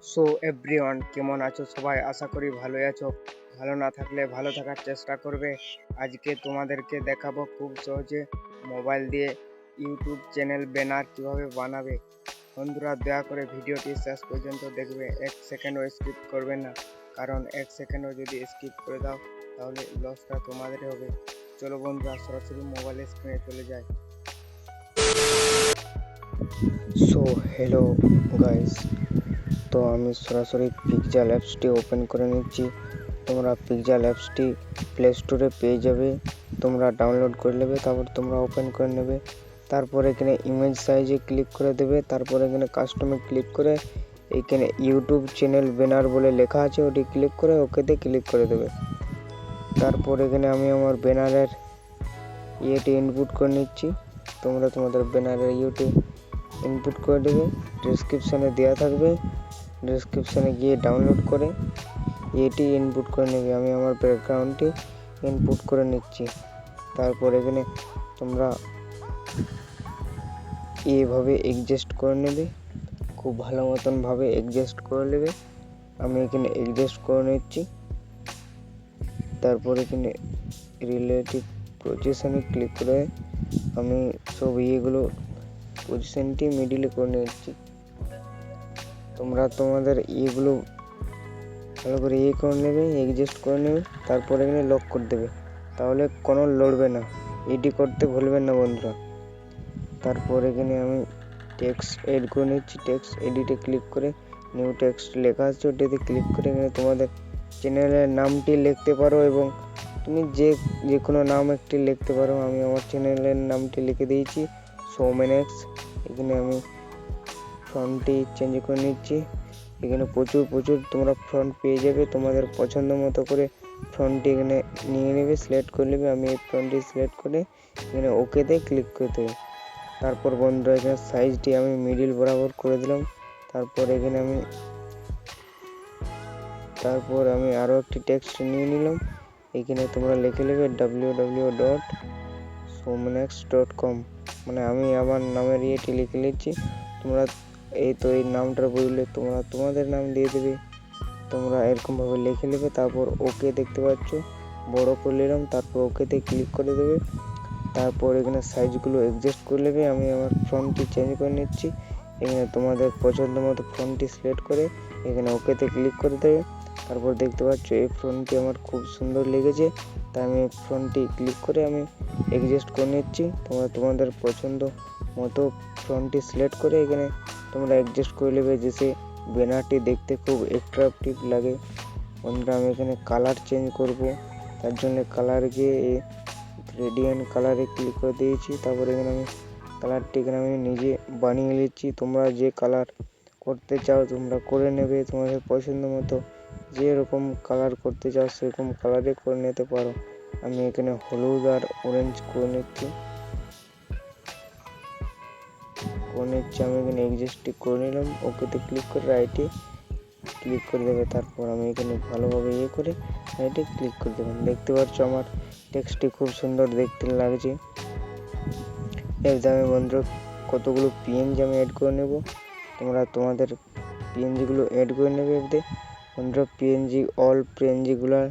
So everyone, কেমন আছো সবাই? আশা করি ভালোই আছো। ভালো না থাকলে ভালো থাকার চেষ্টা করবে। আজকে তোমাদেরকে দেখাবো খুব সহজে মোবাইল দিয়ে ইউটিউব চ্যানেল ব্যানার কিভাবে বানাবে। বন্ধুরা, দয়া করে ভিডিওটি শেষ পর্যন্ত দেখবে, 1 সেকেন্ডও স্কিপ করবে না, কারণ 1 সেকেন্ডও যদি স্কিপ করে দাও তাহলে লসটা তোমাদেরই হবে। চলো বন্ধুরা, সরাসরি মোবাইলের স্ক্রিনে চলে যায়। সো হ্যালো গাইস, তো আমি সরাসরি পিক্সেল অ্যাপসটি ওপেন করে নিচ্ছি। তোমরা পিক্সেল অ্যাপসটি প্লে স্টোরে পেয়ে যাবে, তোমরা ডাউনলোড করে নেবে, তারপর তোমরা ওপেন করে নেবে। তারপর এখানে ইমেজ সাইজে ক্লিক করে দেবে, তারপর এখানে কাস্টমে ক্লিক করে এখানে ইউটিউব চ্যানেল ব্যানার বলে লেখা আছে, ওটি ক্লিক করে ওকেতে ক্লিক করে দেবে। তারপর এখানে আমি আমার ব্যানারের ইয়েটি ইনপুট করে নিচ্ছি। তোমরা তোমাদের ব্যানারের ইয়েটি ইনপুট করে দেবে, ডেসক্রিপশানে দেওয়া থাকবে, ডেসক্রিপশানে গিয়ে ডাউনলোড করে এটি ইনপুট করে নেবে। আমি আমার ব্যাকগ্রাউন্ডটি ইনপুট করে নিচ্ছি। তারপর এখানে তোমরা এইভাবে অ্যাডজাস্ট করে নেবে, খুব ভালো মতন ভাবে অ্যাডজাস্ট করে নেবে। আমি এখানে অ্যাডজাস্ট করে নিচ্ছি। তারপর এখানে রিলেটিভ পজিশনে ক্লিক করে আমি সব ইয়েগুলো পজিশনটি মিডিলে করে নিচ্ছি। তোমরা তোমাদের ইয়েগুলো ভালো করে করে নেবে, অ্যাডজাস্ট করে নেবে। তারপর এখানে লক করে দেবে, তাহলে কোনো লড়বে না। এডি করতে ভুলবেন না বন্ধুরা। তারপর এখানে আমি টেক্সট এড করে নিচ্ছি। টেক্সট এডিটে ক্লিক করে নিউ টেক্সট লেখা আছে, ওটাতে ক্লিক করে এখানে তোমাদের চ্যানেলের নামটি লিখতে পারো, এবং তুমি যে কোনো নাম একটি লিখতে পারো। আমি আমার চ্যানেলের নামটি লিখে দিয়েছি, সৌমেনেক্স। এখানে আমি ফন্টটি চেঞ্জ করে নিচ্ছি। এখানে প্রচুর তোমরা ফন্ট পেয়ে যাবে, তোমাদের পছন্দ মতো করে ফন্টটি এখানে নিয়ে নেবে, সিলেক্ট করে নেবে। আমি এই ফন্টটি সিলেক্ট করে এখানে ওকেতে ক্লিক করে দেবে। তারপর বন্ধুরা, এখানে সাইজটি আমি মিডিল বরাবর করে দিলাম। তারপর এখানে আমি আরও একটি টেক্সট নিয়ে নিলাম। এখানে তোমরা লিখে নেবে www.somenex.com, মানে আমি আমার নামের ইয়েটি লিখে নিচ্ছি। তোমরা এই নামটার বদলে তোমরা তোমাদের নাম দিয়ে দেবে। তোমরা এরকমভাবে লিখে নেবে। তারপর ওকে দেখতে পাচ্ছ, বড় করে নিলাম। তারপর ওকেতে ক্লিক করে দেবে। তারপর এখানে সাইজগুলো অ্যাডজাস্ট করে নেবে। আমি আমার ফন্টটি চেঞ্জ করে নিচ্ছি। এখানে তোমাদের পছন্দ মতো ফন্টটি সিলেক্ট করে এখানে ওকেতে ক্লিক করে দেবে। তারপর দেখতে পাচ্ছ এই ফন্টটি আমার খুব সুন্দর লেগেছে, তাই আমি ফন্টটি ক্লিক করে আমি অ্যাডজাস্ট করে নিচ্ছি। তোমরা তোমাদের পছন্দ মতো ফন্টটি সিলেক্ট করে এখানে তোমরা অ্যাডজাস্ট করে নেবে, যে সে ব্যানারটি দেখতে খুব অ্যাট্রাকটিভ লাগে। বন্ধুরা, আমি এখানে কালার চেঞ্জ করব, তার জন্য কালার গিয়ে গ্রেডিয়েন্ট কালারে ক্লিক করে দিয়েছি। তারপর এখানে আমি কালারটি আমি নিজে বানিয়ে নিচ্ছি। তোমরা যে কালার করতে চাও তোমরা করে নেবে, তোমাদের পছন্দ মতো যেরকম কালার করতে চাও সেরকম কালারে করে নিতে পারো। আমি এখানে হলুদ আর অরেঞ্জ করে নিচ্ছি। আমি এখানে অ্যাডজাস্টটি করে নিলাম। ওকেতে ক্লিক করে রাইটে ক্লিক করে দেবে। তারপর আমি এখানে ভালোভাবে করে রাইটে ক্লিক করে দেবেন। দেখতে পাচ্ছ আমার টেক্সটটি খুব সুন্দর দেখতে লাগছে। এর আমি বন্ধুরা কতগুলো পিএনজি আমি অ্যাড করে নেব। তোমরা তোমাদের পিএনজিগুলো অ্যাড করে নেবে। বন্ধুরা, অল পিএনজিগুলোর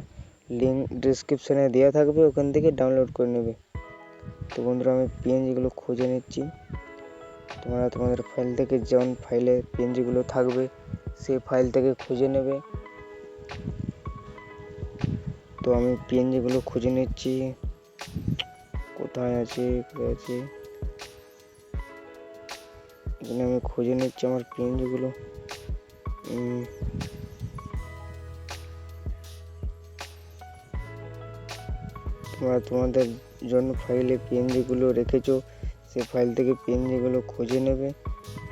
লিঙ্ক ডিসক্রিপশানে দেওয়া থাকবে, ওখান থেকে ডাউনলোড করে নেবে। তো বন্ধুরা, আমি পিএনজিগুলো খুঁজে নিচ্ছি। তোমরা তোমাদের ফাইল থেকে যেমন ফাইলে পিএনজিগুলো থাকবে সেই ফাইল থেকে খুঁজে নেবে। তো আমি পিএনজিগুলো খুঁজে নিচ্ছি, কোথায় আছে এখানে আমি খুঁজে নিচ্ছি আমার পিএনজিগুলো। তোমরা তোমাদের জন্য ফাইলে পিএনজিগুলো রেখেছো, সেই ফাইল থেকে পিএনজিগুলো খুঁজে নেবে।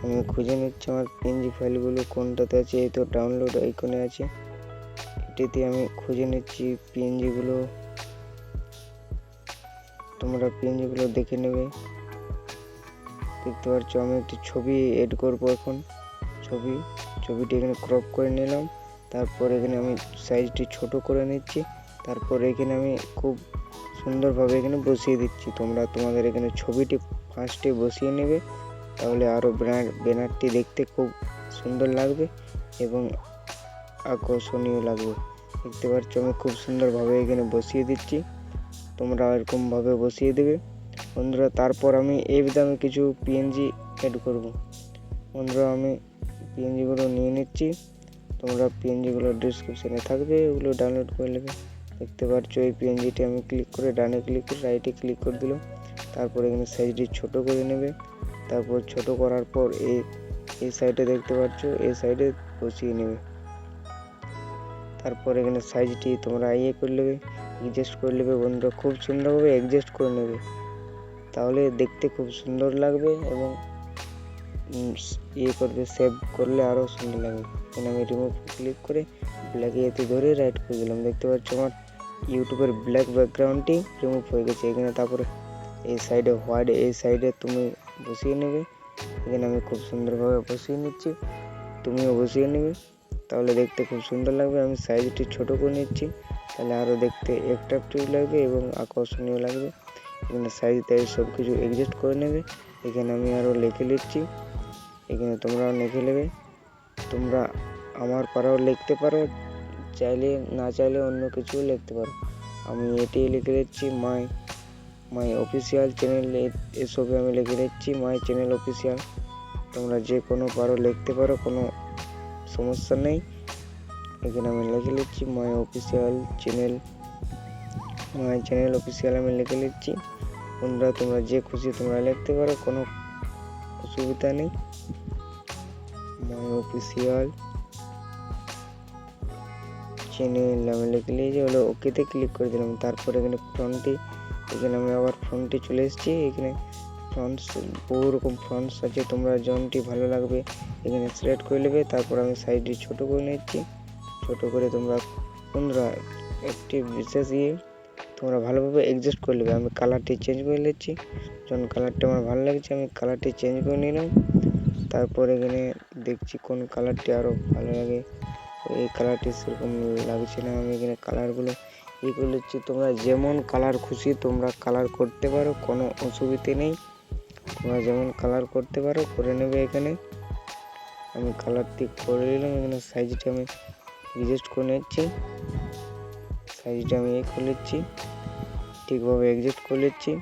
আমি খুঁজে নিচ্ছি আমার পিএনজি ফাইলগুলো কোনটাতে আছে। এই তো ডাউনলোড আইকনে আছে, এটাতে আমি খুঁজে নিচ্ছি পিএনজিগুলো। তোমরা পিএনজিগুলো দেখে নেবে। দেখতে পাচ্ছ আমি একটি ছবি এড করব এখন। ছবিটি এখানে ক্রপ করে নিলাম। তারপর এখানে আমি সাইজটি ছোট করে নিচ্ছি। তারপর এখানে আমি খুব সুন্দরভাবে এখানে বসিয়ে দিচ্ছি। তোমরা তোমাদের এখানে ছবিটি ফার্স্টে বসিয়ে নেবে, তাহলে আরও ব্যানারটি দেখতে খুব সুন্দর লাগবে। এবং আকর্ষণীয় লাগবে। দেখতে পাচ্ছ আমি খুব সুন্দরভাবে এখানে বসিয়ে দিচ্ছি, তোমরা এরকমভাবে বসিয়ে দেবে বন্ধুরা। তারপর আমি এর দামে কিছু পিএনজি অ্যাড করব বন্ধুরা। আমি পিএনজিগুলো নিয়ে নিচ্ছি, তোমরা পিএনজিগুলো ডিসক্রিপশানে থাকবে, ওগুলো ডাউনলোড করে নেবে। দেখতে পাচ্ছ এই পিএনজিটি আমি ক্লিক করে ডানে ক্লিক করে রাইটে ক্লিক করে দিলাম। তারপর এখানে সাইজটি ছোট করে নেবে, তারপর ছোট করার পর এই সাইডে দেখতে পাচ্ছ এই সাইডে বসিয়ে নেবে। তারপর এখানে সাইজটি তোমরা করে নেবে, অ্যাডজাস্ট করে নেবে বন্ধুরা। খুব সুন্দরভাবে অ্যাডজাস্ট করে নেবে, তাহলে দেখতে খুব সুন্দর লাগবে এবং করবে, সেভ করলে আরও সুন্দর লাগবে। এখানে আমি রিমুভ ক্লিক করে ব্ল্যাক ইয়েতে ধরে রাইট করে দিলাম। দেখতে পাচ্ছ আমার ইউটিউবের ব্ল্যাক ব্যাকগ্রাউন্ডটি রিমুভ হয়ে গেছে। এখানে তারপরে এই সাইডে হোয়াইট, এই সাইডে তুমি বসিয়ে নেবে। এখানে আমি খুব সুন্দরভাবে বসিয়ে নিচ্ছি, তুমিও বসিয়ে নেবে, তাহলে দেখতে খুব সুন্দর লাগবে। আমি সাইজটি ছোট করে নিচ্ছি, তাহলে আরও দেখতে অ্যাট্রাকটিভ লাগবে এবং আকর্ষণীয় লাগবে। এখানে সাইজ তাই সব কিছু অ্যাডজাস্ট করে নেবে। এখানে আমি আরও লিখে নিচ্ছি, এখানে তোমরাও লিখে নেবে। তোমরা আমার পারাও লিখতে পারো, চাইলে না চাইলে অন্য কিছুও লিখতে পারো। আমি এটি লিখে দিচ্ছি মাই অফিসিয়াল চ্যানেল, এসবে আমি লিখে দিচ্ছি মাই চ্যানেল অফিসিয়াল। তোমরা যে কোনো পারো লিখতে পারো, কোনো সমস্যা নেই। এখানে আমি লিখে নিচ্ছি মাই চ্যানেল অফিসিয়াল আমি লিখে নিচ্ছি বন্ধুরা। তোমরা যে খুশি তোমরা লিখতে পারো, কোনো অসুবিধা নেই। মাই অফিসিয়াল চ্যানেল আমি লিখে নিয়েছি, হলো ওকেতে ক্লিক করে দিলাম। তারপর এখানে এখানে আমি আবার ফ্রন্টে চলে এসেছি। এখানে ফ্রন্টস বহু রকম ফ্রন্টস আছে, তোমরা যেমনটি ভালো লাগবে এখানে সিলেক্ট করে নেবে। তারপর আমি সাইজটি ছোট করে নিচ্ছি, ছোট করে তোমরা একটি বিশেষ তোমরা ভালোভাবে অ্যাডজাস্ট করে নেবে। আমি কালারটি চেঞ্জ করে নিচ্ছি, যখন কালারটা আমার ভালো লাগছে আমি কালারটি চেঞ্জ করে নিলাম। তারপর এখানে দেখছি কোন কালারটি আরও ভালো লাগে, এই কালারটি সেরকম লাগছে না, আমি এখানে কালারগুলো করে নিচ্ছি। তোমরা যেমন কালার খুশি তোমরা কালার করতে পারো, কোনো অসুবিধে নেই। তোমরা যেমন কালার করতে পারো করে নেবে। এখানে আমি কালারটি করে নিলাম। এখানে সাইজটা আমি অ্যাডজাস্ট করে নিচ্ছি, সাইজটা আমি করে নিচ্ছি, ঠিকভাবে অ্যাডজাস্ট করে নিচ্ছি।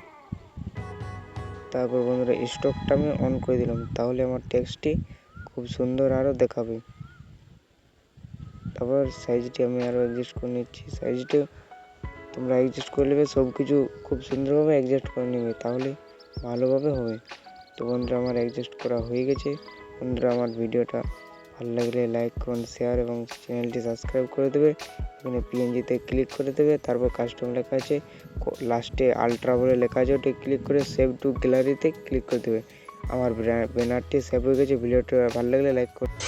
তারপর বন্ধুরা স্টকটা আমি অন করে দিলাম, তাহলে আমার টেক্সটটি খুব সুন্দর আরও দেখাবে। তারপর সাইজটি আমি আরও অ্যাডজাস্ট করে নিচ্ছি, সাইজটা তোমরা অ্যাডজাস্ট করে নেবে, সব কিছু খুব সুন্দরভাবে অ্যাডজাস্ট করে নেবে, তাহলে ভালোভাবে হবে। তো বন্ধুরা আমার অ্যাডজাস্ট করা হয়ে গেছে। বন্ধুরা আমার ভিডিওটা ভালো লাগলে লাইক, কমেন্ট, শেয়ার এবং চ্যানেলটি সাবস্ক্রাইব করে দেবে। এখানে পিএনজিতে ক্লিক করে দেবে, তারপর কাস্টম লেখা আছে, লাস্টে আলট্রা বলে লেখা আছে, ওটা ক্লিক করে সেভ টু গ্যালারিতে ক্লিক করে দেবে। আমার ব্যানারটি সেভ হয়ে গেছে। ভিডিওটা ভালো লাগলে লাইক করতে